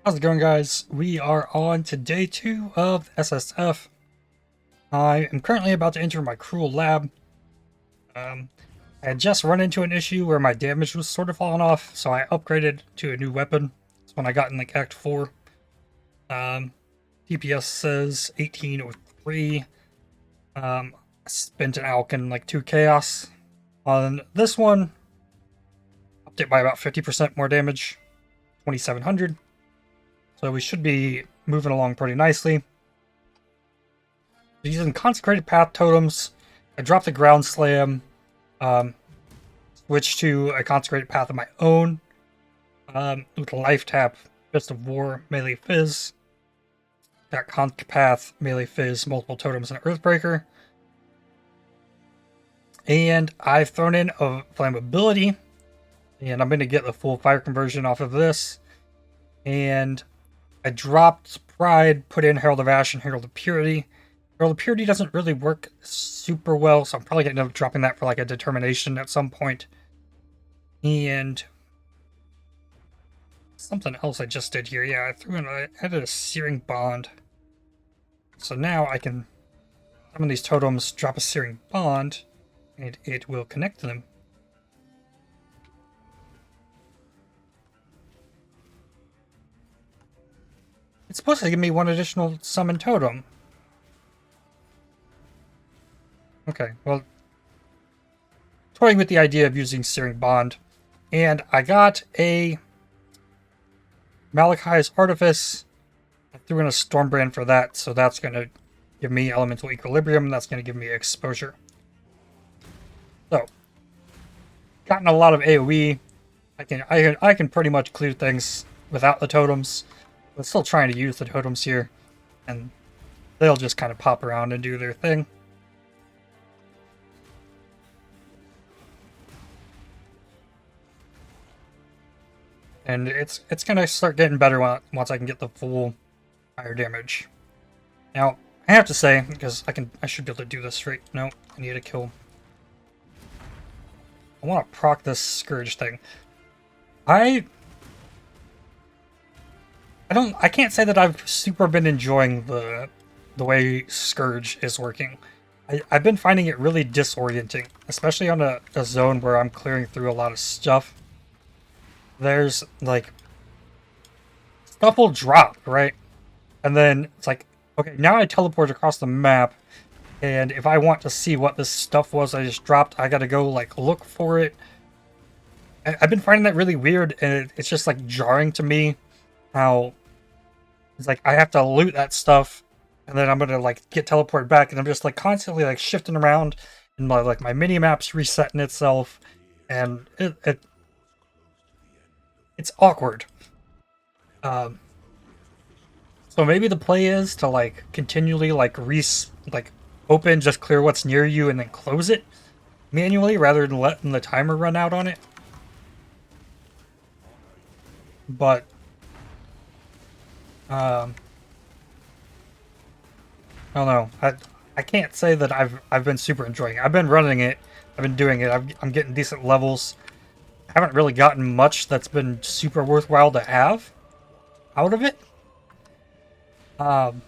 How's it going, guys? We are on to day 2 of SSF. I am currently about to enter my cruel lab. I had just run into an issue where my damage was sort of falling off, so I upgraded to a new weapon. That's when I got in like Act 4. DPS says 1803. I spent an alch and like 2 chaos. On this one, upped it by about 50% more damage, 2700. So we should be moving along pretty nicely. Using Consecrated Path Totems, I dropped the Ground Slam, switched to a Consecrated Path of my own, with Life Tap, Fist of War, Melee Fizz. Got Conc Path, Melee Fizz, multiple Totems, and Earthbreaker. And I've thrown in a Flammability, and I'm going to get the full fire conversion off of this. And I dropped Pride, put in Herald of Ash and Herald of Purity. Herald of Purity doesn't really work super well, so I'm probably going to end up dropping that for like a Determination at some point. And something else I just did here. Yeah, I added a Searing Bond. So now I can summon these totems, drop a Searing Bond, and it will connect to them. It's supposed to give me one additional summon totem. Okay, well, toying with the idea of using Searing Bond. And I got a Malachi's Artifice. I threw in a Stormbrand for that, so that's going to give me Elemental Equilibrium. That's going to give me Exposure. So, gotten a lot of AoE. I can pretty much clear things without the totems. But still trying to use the totems here, and they'll just kind of pop around and do their thing. And it's gonna start getting better once I can get the full fire damage. Now I have to say, because I should be able to do this right. No, I need to kill. I want to proc this Scourge thing. I can't say that I've super been enjoying the way Scourge is working. I've been finding it really disorienting, especially on a zone where I'm clearing through a lot of stuff. There's like stuff will drop, right? And then it's like, okay, now I teleport across the map, and if I want to see what this stuff was I just dropped, I gotta go like look for it. I've been finding that really weird, and it's just like jarring to me. How it's like I have to loot that stuff, and then I'm gonna like get teleported back, and I'm just like constantly like shifting around, and my mini map's resetting itself, and it's awkward. So maybe the play is to like continually like open, just clear what's near you, and then close it manually rather than letting the timer run out on it. But I don't know. I can't say that I've been super enjoying it. I've been running it. I've been doing it. I'm getting decent levels. I haven't really gotten much that's been super worthwhile to have out of it. I'm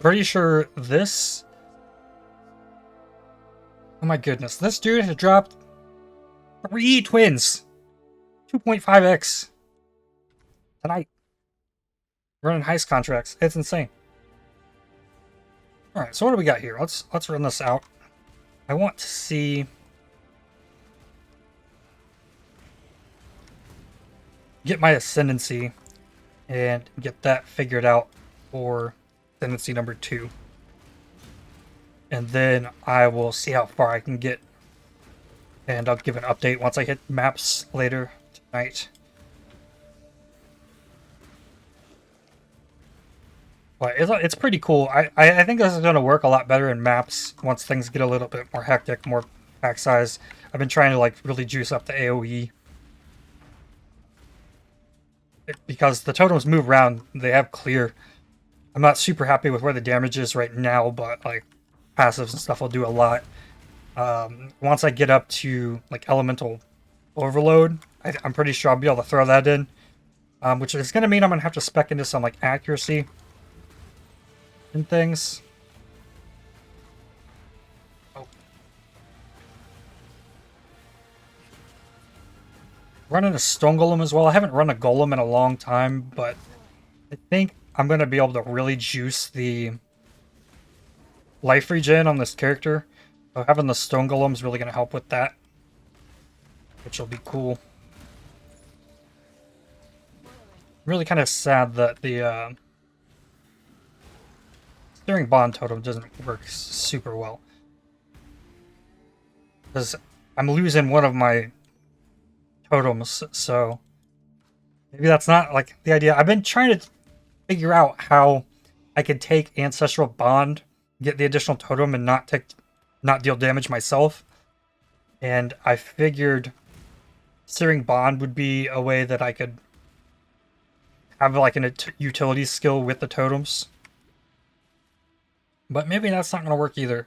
pretty sure this. Oh my goodness! This dude had dropped 3 twins, 2.5x. Tonight. Running heist contracts. It's insane. Alright, so what do we got here? Let's run this out. I want to see. Get my Ascendancy and get that figured out for Ascendancy number 2. And then I will see how far I can get. And I'll give an update once I hit maps later tonight. But it's pretty cool. I think this is going to work a lot better in maps once things get a little bit more hectic, more pack size. I've been trying to like really juice up the AoE. Because the totems move around, they have clear. I'm not super happy with where the damage is right now, but like passives and stuff will do a lot. Once I get up to like elemental overload, I'm pretty sure I'll be able to throw that in. which is going to mean I'm going to have to spec into some like accuracy and things. Oh. Running a stone golem as well. I haven't run a golem in a long time, but I think I'm going to be able to really juice the life regen on this character. So having the stone golem is really going to help with that, which will be cool. Really kind of sad that the Steering Bond totem doesn't work super well, because I'm losing one of my totems, so maybe that's not like the idea. I've been trying to figure out how I could take Ancestral Bond, get the additional totem, and not deal damage myself. And I figured Searing Bond would be a way that I could have like a utility skill with the totems. But maybe that's not going to work either.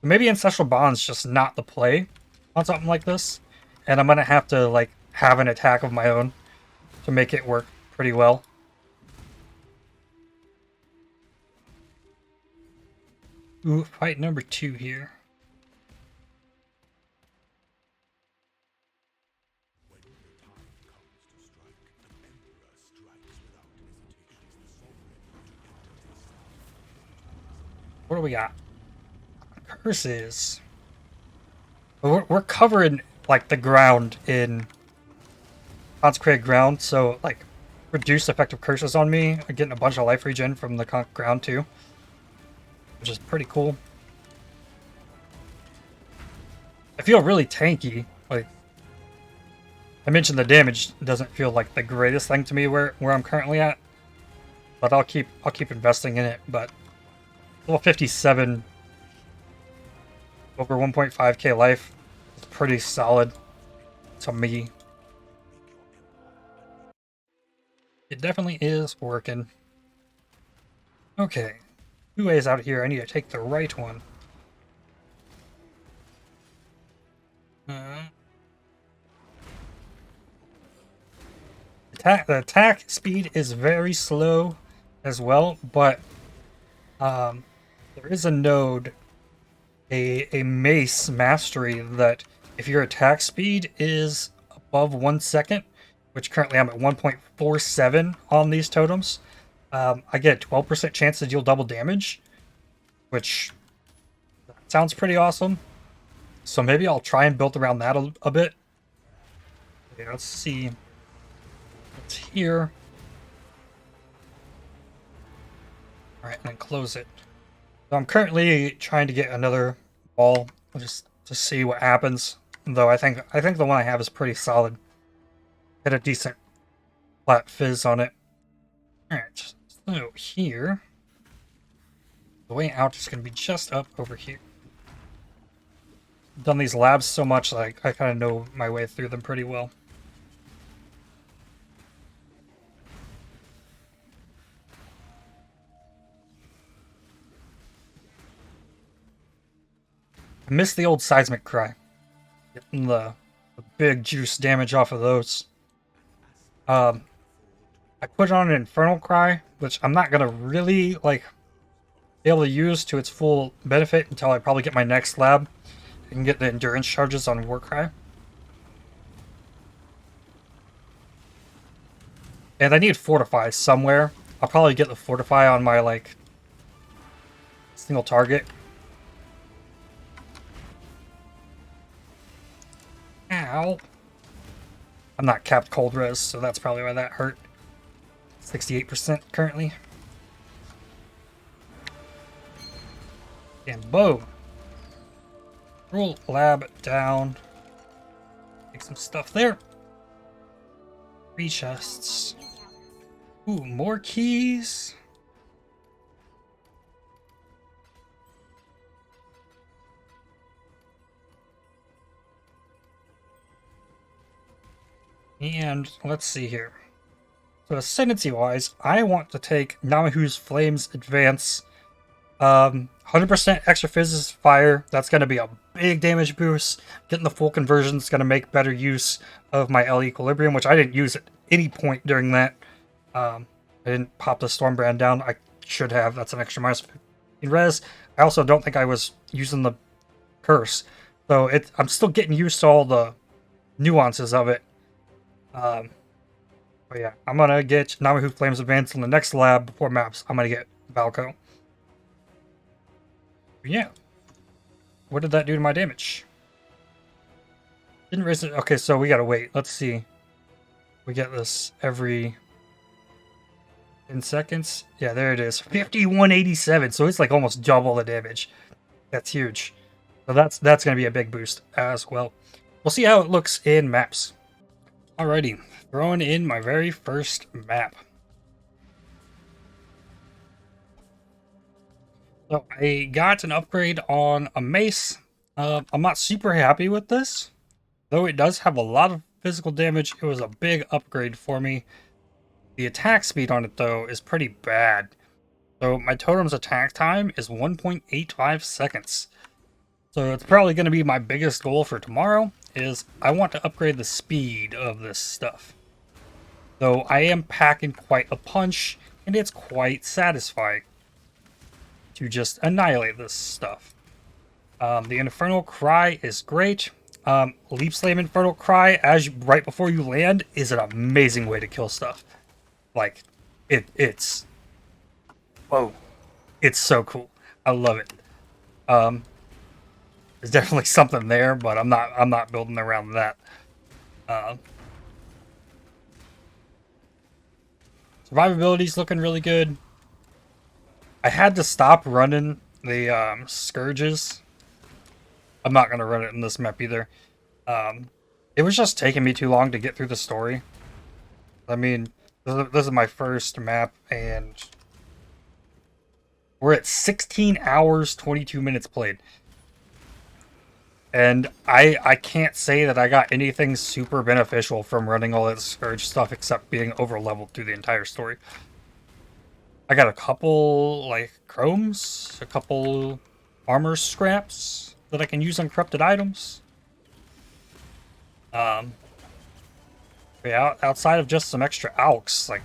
Maybe Ancestral Bond's just not the play on something like this. And I'm going to have to like have an attack of my own to make it work pretty well. Ooh, fight number 2 here. What do we got? Curses. We're covering like the ground in Consecrated ground, so like reduce effective curses on me. I'm getting a bunch of life regen from the ground too, which is pretty cool. I feel really tanky. Like I mentioned, the damage doesn't feel like the greatest thing to me where I'm currently at, but I'll keep investing in it. But level 57, over 1.5k life, is pretty solid to me. It definitely is working. Okay, 2 ways out here. I need to take the right one. The attack speed is very slow as well, but there is a node, a mace mastery, that if your attack speed is above 1 second, which currently I'm at 1.47 on these totems, I get a 12% chance to deal double damage, which sounds pretty awesome. So maybe I'll try and build around that a bit. Okay, let's see what's here. Alright, and then close it. So I'm currently trying to get another ball just to see what happens. Though I think the one I have is pretty solid. Hit a decent flat fizz on it. Alright, so here, the way out is going to be just up over here. I've done these labs so much, like I kind of know my way through them pretty well. I miss the old seismic cry. Getting the big juice damage off of those. I put on an infernal cry, which I'm not gonna really like be able to use to its full benefit until I probably get my next lab and get the endurance charges on Warcry. And I need Fortify somewhere. I'll probably get the Fortify on my like single target. Ow. I'm not capped cold res, so that's probably why that hurt. 68% currently. And boom. Roll lab down. Take some stuff there. 3 chests. Ooh, more keys. And let's see here. So Ascendancy wise, I want to take Namahu's Flames Advance. 100% extra physics fire. That's going to be a big damage boost. Getting the full conversion is going to make better use of my L equilibrium, which I didn't use at any point during that. I didn't pop the Stormbrand down. I should have. That's an extra minus 15 res. I also don't think I was using the curse. So I'm still getting used to all the nuances of it. But yeah, I'm going to get Namahu Flames Advance in the next lab before maps. I'm going to get Valko. Yeah. What did that do to my damage? Didn't raise it. Okay, so we got to wait. Let's see. We get this every 10 seconds. Yeah, there it is. 5187. So it's like almost double the damage. That's huge. So that's going to be a big boost as well. We'll see how it looks in maps. Alrighty, throwing in my very first map. So I got an upgrade on a mace. I'm not super happy with this. Though it does have a lot of physical damage, it was a big upgrade for me. The attack speed on it, though, is pretty bad. So my Totem's attack time is 1.85 seconds. So it's probably going to be my biggest goal for tomorrow, is I want to upgrade the speed of this stuff. Though I am packing quite a punch, and it's quite satisfying to just annihilate this stuff. The Infernal Cry is great. Leap Slam Infernal Cry right before you land is an amazing way to kill stuff. Like, it's whoa, it's so cool. I love it. There's definitely something there, but I'm not building around that. Survivability's looking really good. I had to stop running the Scourges. I'm not gonna run it in this map either. It was just taking me too long to get through the story. I mean, this is my first map, and we're at 16 hours, 22 minutes played. And I can't say that I got anything super beneficial from running all that Scourge stuff except being over-leveled through the entire story. I got a couple, like, chromes, a couple armor scraps that I can use on corrupted items. Yeah, outside of just some extra alks, like,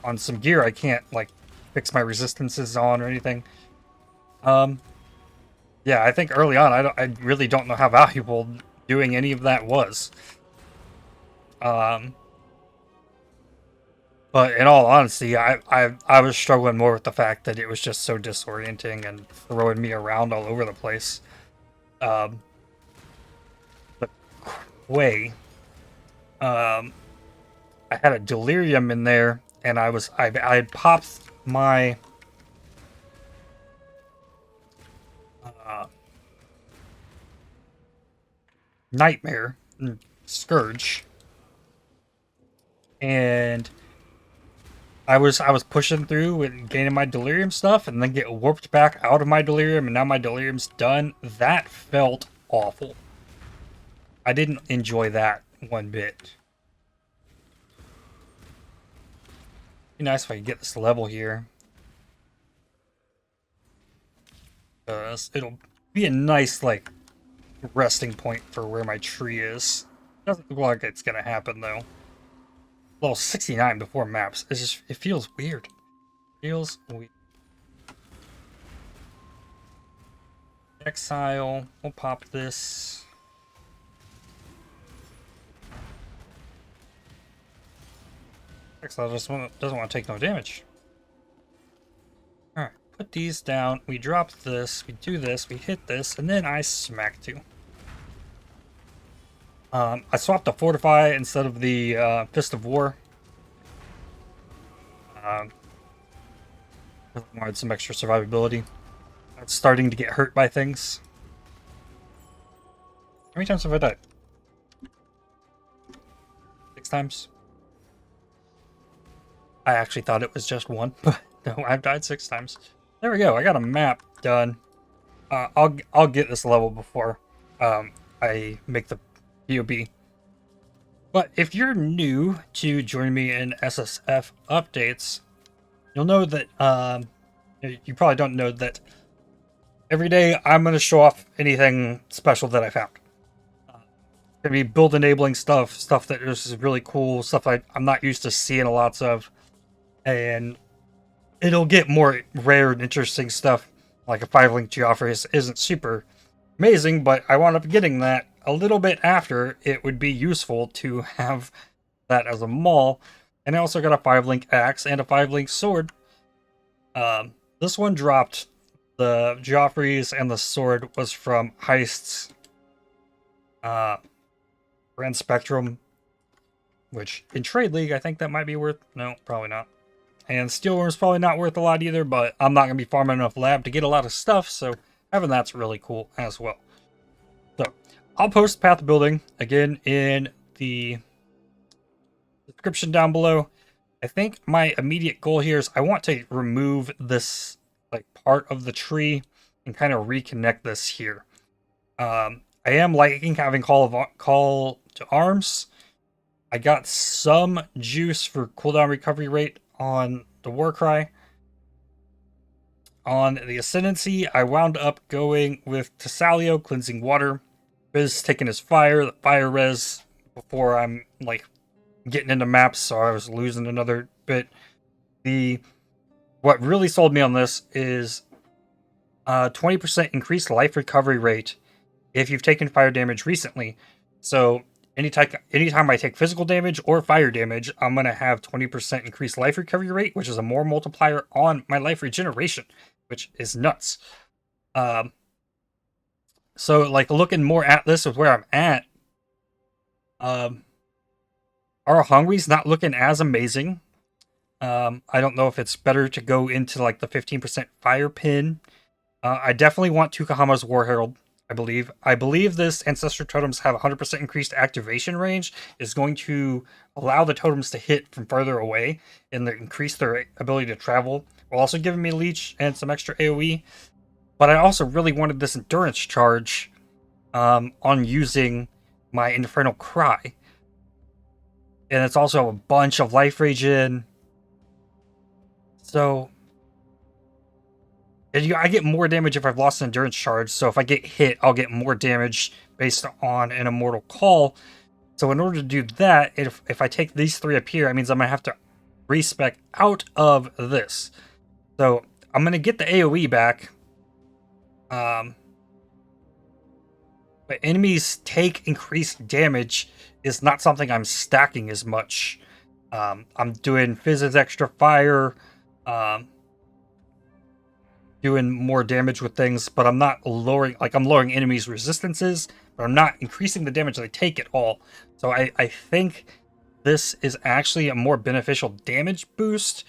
on some gear I can't, like, fix my resistances on or anything. Yeah, I think early on, I really don't know how valuable doing any of that was. But in all honesty, I was struggling more with the fact that it was just so disorienting and throwing me around all over the place. But way, I had a delirium in there, and I had popped my Nightmare Scourge, and I was pushing through and gaining my delirium stuff, and then get warped back out of my delirium, and now my delirium's done. That felt awful. I didn't enjoy that one bit. Be nice if I could get this level here. It'll be a nice, like, resting point for where my tree is. Doesn't look like it's gonna happen though. Level 69 before maps. It feels weird. Feels weird. Exile. We'll pop this. Exile doesn't want to take no damage. Alright, put these down. We drop this. We do this. We hit this. And then I smack two. I swapped the Fortify instead of the Fist of War. Wanted some extra survivability. I'm starting to get hurt by things. How many times have I died? 6 times? I actually thought it was just one, but no, I've died 6 times. There we go. I got a map done. I'll get this level before I make the POB. But if you're new to join me in SSF updates, you'll know that you probably don't know that every day I'm going to show off anything special that I found. Gonna be build enabling stuff that is really cool, stuff I'm not used to seeing a lots of, and it'll get more rare and interesting stuff. Like a 5-link Geoffrey isn't super amazing, but I wound up getting that a little bit after it would be useful to have that as a maul. And I also got a 5-link axe and a 5-link sword. This one dropped. The Geoffrey's and the sword was from Heist's Grand Spectrum, which in Trade League, I think that might be worth... No, probably not. And Steelworm's probably not worth a lot either, but I'm not going to be farming enough lab to get a lot of stuff, so having that's really cool as well. So, I'll post path building, again, in the description down below. I think my immediate goal here is I want to remove this like part of the tree and kind of reconnect this here. I am liking having call to arms. I got some juice for cooldown recovery rate on the Warcry. On the Ascendancy, I wound up going with Tessalio, Cleansing Water. Biz taking his fire, the fire res before I'm like getting into maps, so I was losing another bit. What really sold me on this is 20% increased life recovery rate if you've taken fire damage recently. So anytime I take physical damage or fire damage, I'm going to have 20% increased life recovery rate, which is a more multiplier on my life regeneration, which is nuts. So like looking more at this with where I'm at, our Hungry's not looking as amazing. I don't know if it's better to go into like the 15% fire pin. I definitely want Tukahama's War Herald. I believe this Ancestor Totems have 100% increased activation range, is going to allow the totems to hit from further away and increase their ability to travel, while also giving me Leech and some extra AoE. But I also really wanted this endurance charge on using my Infernal Cry. And it's also a bunch of life regen. So I get more damage if I've lost an endurance charge. So if I get hit, I'll get more damage based on an Immortal Call. So in order to do that, if I take these three up here, it means I'm going to have to respec out of this. So I'm going to get the AoE back. But enemies take increased damage is not something I'm stacking as much. I'm doing Fizz's extra fire, doing more damage with things, but I'm not lowering, like I'm lowering enemies' resistances, but I'm not increasing the damage they take at all. So I think this is actually a more beneficial damage boost,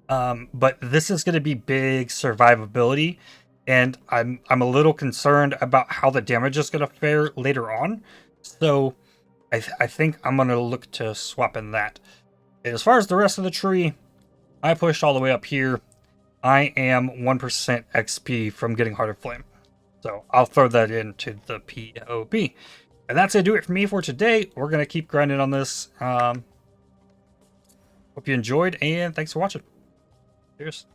but this is going to be big survivability, and I'm a little concerned about how the damage is going to fare later on. So I think I'm going to look to swap in that. And as far as the rest of the tree, I pushed all the way up here. I am 1% XP from getting Heart of Flame. So I'll throw that into the POB. And that's going to do it for me for today. We're going to keep grinding on this. Hope you enjoyed, and thanks for watching. Cheers.